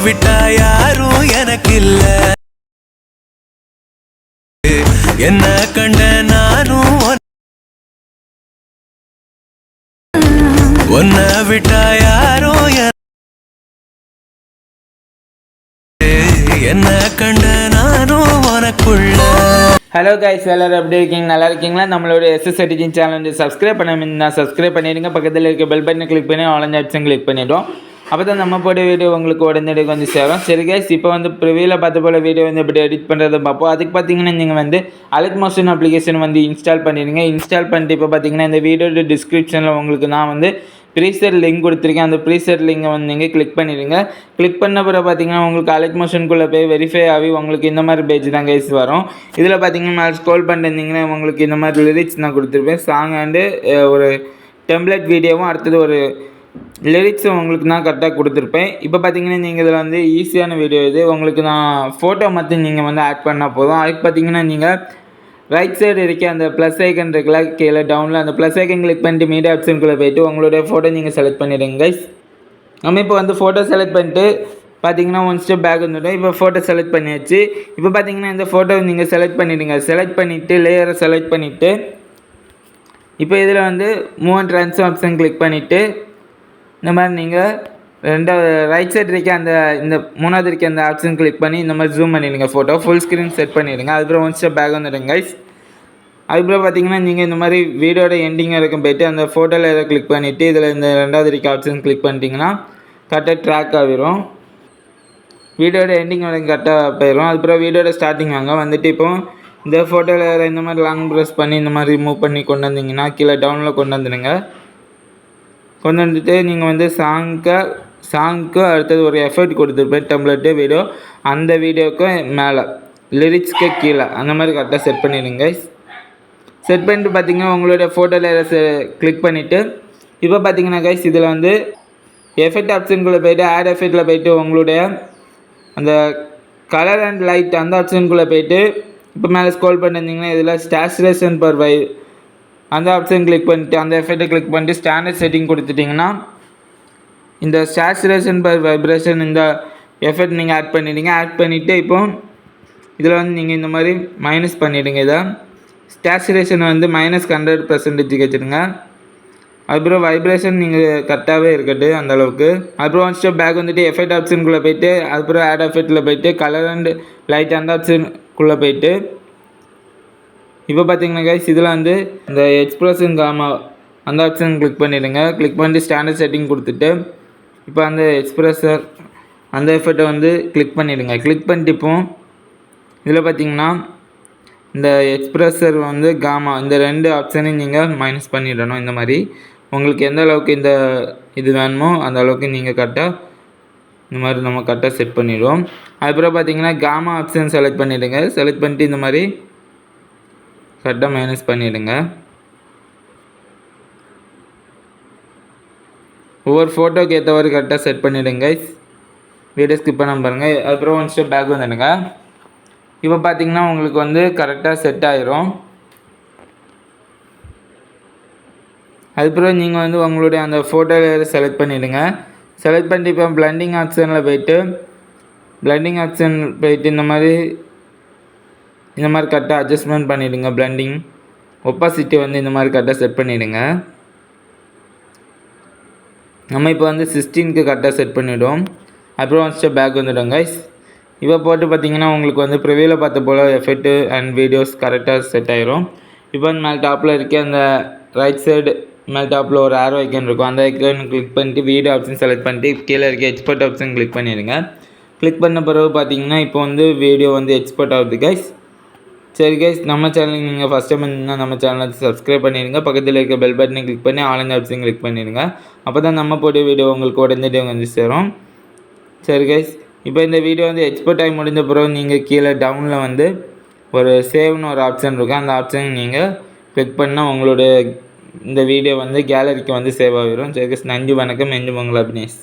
விட்டா யாரும் எனக்கு இல்ல என்ன கண்ட நானும் உன்னை விட்டா யாரும் என்ன கண்ட நானும் உனக்குள்ள. ஹலோ கைஸ், எல்லாரும் எப்படி இருக்கீங்க? நல்லா இருக்கீங்களா? நம்மளோட SSR Teaching சேனல் வந்து சப்ஸ்கிரைப் பண்ண சப்ஸ்கிரைப் பண்ணிடுங்க. பக்கத்தில் இருக்க பெல் பட்டனை கிளிக் பண்ணி ஆல் ஆப்ஷன் கிளிக் பண்ணிவிடும். அப்போ தான் நம்ம போட வீடியோ உங்களுக்கு உடனடி வந்து சேரும். சரி கைஸ், இப்போ வந்து ப்ரிவியூவில் பார்த்த போல் வீடியோ வந்து எப்படி எடிட் பண்ணுறதை பார்ப்போம். அதுக்கு பார்த்தீங்கன்னா நீங்கள் வந்து Alecmotion அப்ளிகேஷன் வந்து இன்ஸ்டால் பண்ணிடுங்க. இன்ஸ்டால் பண்ணிட்டு இப்போ பார்த்தீங்கன்னா இந்த வீடியோட டிஸ்கிரிப்ஷனில் உங்களுக்கு நான் வந்து ப்ரீசெட் லிங்க் கொடுத்துருக்கேன். அந்த ப்ரீசெட் லிங்கை வந்து நீங்கள் கிளிக் பண்ணிடுங்க. கிளிக் பண்ண பிறகு பார்த்தீங்கன்னா உங்களுக்கு Alecmotionக்குள்ளே போய் வெரிஃபை ஆகி உங்களுக்கு இந்த மாதிரி பேஜ் தான் கைஸ் வரும். இதில் பார்த்தீங்கன்னா மேலே ஸ்க்ரோல் பண்ணிருந்தீங்கன்னா உங்களுக்கு இந்த மாதிரி லிரிக்ஸ் நான் கொடுத்துருப்பேன். சாங் அண்டு ஒரு டெம்ப்ளேட் வீடியோவும் அடுத்தது ஒரு லிரிக்ஸும் உங்களுக்கு நான் கரெக்டாக கொடுத்துருப்பேன். இப்போ பார்த்தீங்கன்னா நீங்கள் இதில் வந்து ஈஸியான வீடியோ இது. உங்களுக்கு நான் ஃபோட்டோ மட்டும் நீங்கள் வந்து ஆட் பண்ணால் போதும். அதுக்கு பார்த்தீங்கன்னா நீங்கள் ரைட் சைடு இருக்க அந்த ப்ளஸ் ஐக்கன் இருக்குல்ல, கீழே டவுனில் அந்த ப்ளஸ் ஐக்கன் கிளிக் பண்ணிட்டு மீடியா ஆப்ஷனுக்குள்ளே போய்ட்டு உங்களுடைய ஃபோட்டோ நீங்கள் செலக்ட் பண்ணிடுங்க கைஸ். நம்ம இப்போ வந்து ஃபோட்டோ செலக்ட் பண்ணிட்டு பார்த்தீங்கன்னா ஒன் ஸ்டெப் பேக் வந்துவிடும். இப்போ ஃபோட்டோ செலக்ட் பண்ணியாச்சு. இப்போ பார்த்தீங்கன்னா இந்த ஃபோட்டோ நீங்கள் செலக்ட் பண்ணிவிடுங்க. செலக்ட் பண்ணிவிட்டு லேயரை செலக்ட் பண்ணிவிட்டு இப்போ இதில் வந்து move and transform option click பண்ணிவிட்டு இந்த மாதிரி நீங்கள் ரைட் சைடு இருக்க அந்த இந்த மூணாவது இருக்க அந்த ஆப்ஷன் கிளிக் பண்ணி இந்த மாதிரி ஜூம் பண்ணிடுங்க. ஃபோட்டோ ஃபுல் ஸ்க்ரீன் செட் பண்ணிவிடுங்க. அதுக்கப்புறம் ஒன் ஸ்டெப் பேக் வந்துடுங்க கைஸ். அதுக்கப்புறம் பார்த்தீங்கன்னா நீங்கள் இந்த மாதிரி வீடியோட எண்டிங் வரைக்கும் போய்ட்டு அந்த ஃபோட்டோவில் எதை கிளிக் பண்ணிவிட்டு இதில் இந்த ரெண்டாவது இருக்க ஆப்ஷன் கிளிக் பண்ணிட்டீங்கன்னா கரெக்டாக ட்ராக் ஆகிரும். வீடியோட எண்டிங் வரைக்கும் கரெக்டாக போயிடும். அதுக்கப்புறம் வீடியோட ஸ்டார்டிங் வாங்க வந்துட்டு இப்போ இந்த ஃபோட்டோவில் இந்த மாதிரி லாங் ப்ரெஸ் பண்ணி இந்த மாதிரி மூவ் பண்ணி கொண்டு வந்தீங்கன்னா கீழே டவுனில் கொண்டு வந்துடுங்க. கொண்டு வந்துட்டு நீங்கள் வந்து சாங்க்கு அடுத்தது ஒரு எஃபர்ட் கொடுத்துருப்பேன் டெம்ப்ளேட்டு வீடியோ, அந்த வீடியோவுக்கும் மேலே லிரிக்ஸ்க்கு கீழே அந்த மாதிரி கரெக்டாக செட் பண்ணிடுங்க. செட் பண்ணிட்டு பார்த்தீங்கன்னா உங்களுடைய ஃபோட்டோவில் கிளிக் பண்ணிவிட்டு இப்போ பார்த்தீங்கன்னா கைஸ் இதில் வந்து எஃபெக்ட் ஆப்ஷனுக்குள்ளே போய்ட்டு ஆட் எஃபெக்டில் போய்ட்டு உங்களுடைய அந்த கலர் அண்ட் லைட் அந்த ஆப்ஷனுக்குள்ளே போய்ட்டு இப்போ மேலே ஸ்க்ரோல் பண்ணியிருந்தீங்கன்னா இதில் சேச்சுரேஷன் பர் அந்த ஆப்ஷன் கிளிக் பண்ணிவிட்டு அந்த எஃபெக்ட்டை கிளிக் பண்ணிட்டு ஸ்டாண்டர்ட் செட்டிங் கொடுத்துட்டிங்கன்னா இந்த சேச்சுரேஷன் பர் வைப்ரேஷன் இந்த எஃபெக்ட் நீங்கள் ஆட் பண்ணிவிடுங்க. ஆட் பண்ணிவிட்டு இப்போ இதில் வந்து நீங்கள் இந்த மாதிரி மைனஸ் பண்ணிவிடுங்க. இதை சேச்சுரேஷன் வந்து -100% வச்சுடுங்க. அதுக்கப்புறம் வைப்ரேஷன் நீங்கள் கரெக்டாகவே இருக்கட்டும் அந்தளவுக்கு. அதுக்கப்புறம் ஒன் ஸ்டெப் பேக் வந்துட்டு எஃபெக்ட் ஆப்ஷனுக்குள்ளே போய்ட்டு அதுக்கப்புறம் ஆட் எஃபெக்ட்டில் போய்ட்டு கலர் அண்ட் லைட் அந்த ஆப்ஷனுக்குள்ளே போய்ட்டு இப்போ பார்த்தீங்கன்னா கைஸ் இதில் வந்து இந்த எக்ஸ்பிரஷன் காமா அந்த ஆப்ஷன் கிளிக் பண்ணிவிடுங்க. கிளிக் பண்ணிட்டு ஸ்டாண்டர்ட் செட்டிங் கொடுத்துட்டு இப்போ அந்த எக்ஸ்பிரஸர் அந்த எஃபெக்ட்டை வந்து கிளிக் பண்ணிவிடுங்க. கிளிக் பண்ணிட்டு இப்போ இதில் பார்த்தீங்கன்னா இந்த எக்ஸ்பிரஸர் வந்து காமா இந்த ரெண்டு ஆப்ஷனையும் நீங்கள் மைனஸ் பண்ணிடணும். இந்த மாதிரி உங்களுக்கு எந்த அளவுக்கு இந்த இது வேணுமோ அந்த அளவுக்கு நீங்கள் கரெக்டாக இந்த மாதிரி நம்ம கரெக்டாக செட் பண்ணிவிடுவோம். அதுக்கப்புறம் பார்த்தீங்கன்னா காமா ஆப்ஷன் செலக்ட் பண்ணிவிடுங்க. செலக்ட் பண்ணிட்டு இந்த மாதிரி கரெக்டாக மைனஸ் பண்ணிவிடுங்க. ஒவ்வொரு ஃபோட்டோக்கு ஏற்றவாறு கரெக்டாக செட் பண்ணிவிடுங்க. வீடியோ ஸ்கிப் பண்ணாமல் பாருங்கள். அதுக்கப்புறம் ஒன் ஸ்டெப் பேக் வந்துடுங்க. இப்போ பார்த்தீங்கன்னா உங்களுக்கு வந்து கரெக்டாக செட் ஆயிரும். அதுக்கப்புறம் நீங்கள் வந்து உங்களுடைய அந்த ஃபோட்டோவில் செலக்ட் பண்ணிவிடுங்க. செலக்ட் பண்ணிட்டு இப்போ பிளண்டிங் ஆப்ஷனில் போய்ட்டு இந்த மாதிரி கரெக்டாக அட்ஜஸ்ட்மெண்ட் பண்ணிவிடுங்க. பிளண்டிங் ஒப்பாசிட்டி வந்து இந்த மாதிரி கரெக்டாக செட் பண்ணிவிடுங்க. நம்ம இப்போ வந்து 16க்கு கரெக்டாக செட் பண்ணிவிடுவோம். அப்புறம் ஒன் ஸ்டெப் பேக் வந்துவிடும் கைஸ். இப்போ போட்டு பார்த்தீங்கன்னா உங்களுக்கு வந்து ப்ரிவியூவில் பார்த்த போல் எஃபெக்ட்டு அண்ட் வீடியோஸ் கரெக்டாக செட் ஆயிரும். இப்போ வந்து மேலே டாப்பில் இருக்க அந்த ரைட் சைடு மேலே டாப்பில் ஒரு ஆரோ ஐக்கன் இருக்கும். அந்த ஐக்கன் கிளிக் பண்ணிட்டு வீடியோ ஆப்ஷன் செலக்ட் பண்ணிட்டு கீழே இருக்க எக்ஸ்போர்ட் ஆப்ஷன் கிளிக் பண்ணிடுங்க. கிளிக் பண்ண பிறகு பார்த்தீங்கன்னா இப்போ வந்து வீடியோ வந்து எக்ஸ்போர்ட் ஆகுது கைஸ். சரி கைஸ், நம்ம சேனலுக்கு நீங்கள் ஃபஸ்ட் டைம் இருந்தீங்கன்னா நம்ம சேனலை சப்ஸ்கிரைப் பண்ணிடுங்க. பக்கத்தில் இருக்க பெல் பட்டனை கிளிக் பண்ணி ஆல் ஆப்ஷன் கிளிக் பண்ணிடுங்க. அப்போ தான் நம்ம போட்ட வீடியோ உங்களுக்கு உடனே வந்து சேரும். சரி கைஸ், இப்போ இந்த வீடியோ வந்து எக்ஸ்போர்ட் ஆகி முடிஞ்ச பிறகு நீங்கள் கீழே டவுனில் வந்து ஒரு சேவ்னு ஒரு ஆப்ஷன் இருக்கும். அந்த ஆப்ஷன் நீங்கள் கிளிக் பண்ணால் உங்களுடைய இந்த வீடியோ வந்து கேலரிக்கு வந்து சேவ் ஆகிடும். சரி கைஸ், நன்றி வணக்கம். என்று உங்கள் அபினேஷ்.